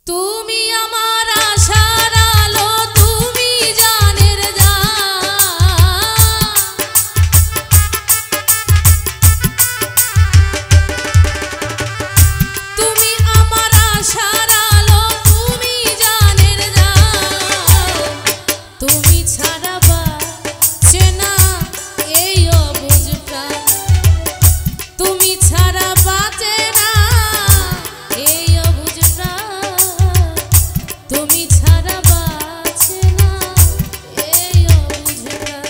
তুমি আমার আশার আলো, তুমি জানের জান। তুমি আমার আশার আলো, তুমি জানের জান। তুমি ছাড়া বাঁচে না এই অবুঝ প্রাণ। তুমি ছাড়া বাঁচে না এই অবুঝ প্রাণ। তুমি ছাড়া বাঁচে না এই অবুঝ প্রাণ।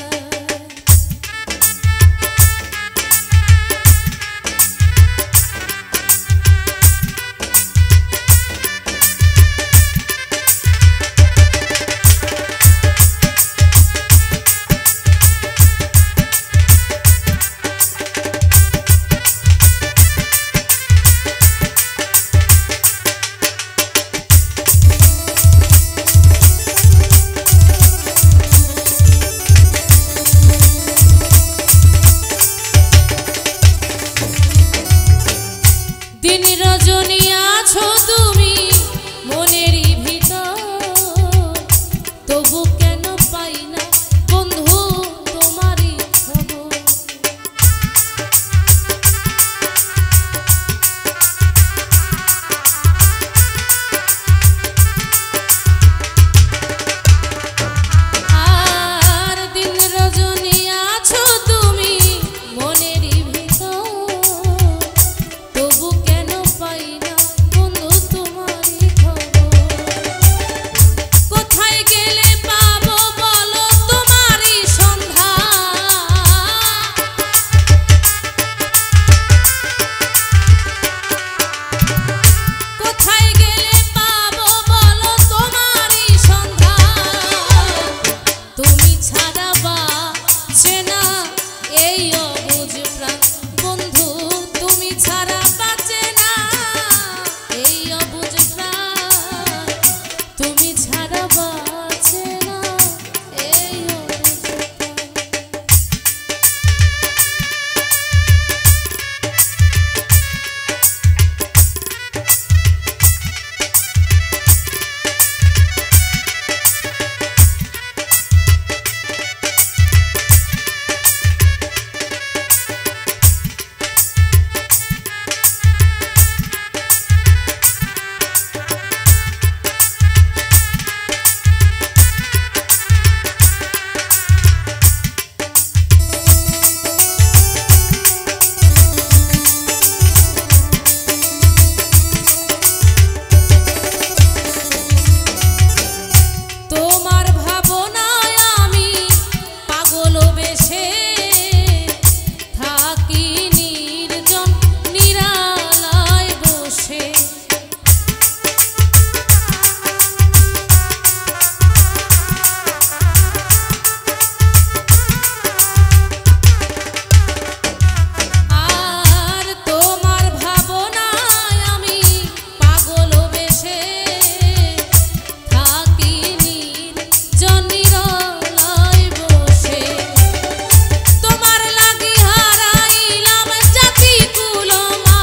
দিন রজনী আছো তুমি মনেরই ভিতর, তবু কেন পাই না বন্ধু তোমারই খবর। আর দিন রজনী আছো তুমি মনেরই ভিতর, তবু কেন পাই না বন্ধু তোমারই খবর। কোথায় গেলে পাবো বলো তোমারই সন্ধান। কোথায় গেলে পাবো বলো তোমারই সন্ধান। তুমি ছাড়া বাঁচে না এই অবুঝ প্রাণ। বন্ধু তুমি ছাড়া বাঁচে না এই অবুঝ প্রাণ। তুমি ছাড়া বাঁচে না এই অবুঝ প্রাণ। তোমার ভাবনায় আমি পাগল বেশে থাকি নির্জন নিরালায় বসে। আর তোমার ভাবনায় আমি পাগল বেশে থাকি নির্জন নিরালায় বসে। তোমার লাগি হারাইলাম জাতি কুলমান।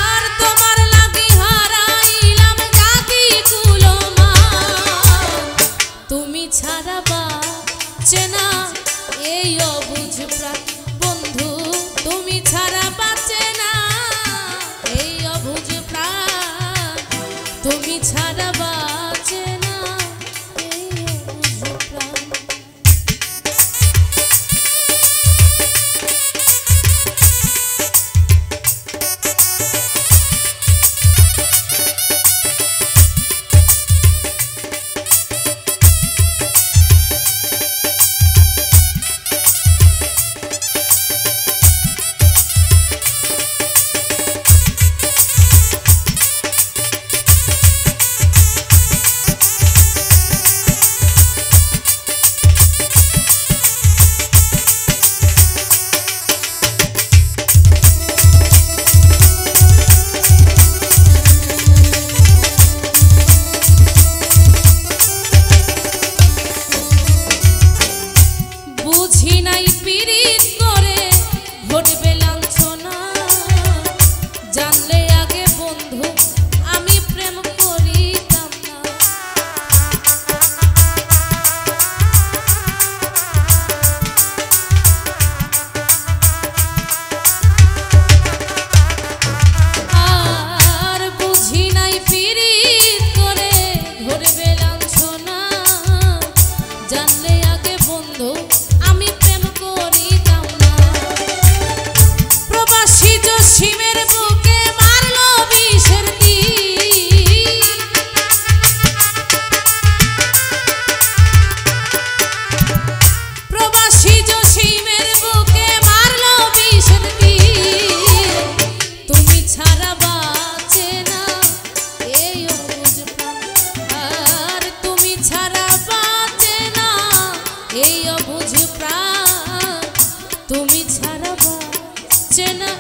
আর তোমার লাগি হারাইলাম জাতি কুলমান। তুমি ছাড়া বাঁচে না এই অবুঝ প্রাণ। বন্ধু তুমি ছাড়া বাঁচে না এই অবুঝ প্রাণ। তুমি ছাড়া বাঁচে না এই অবুঝ প্রাণ। আর চেনা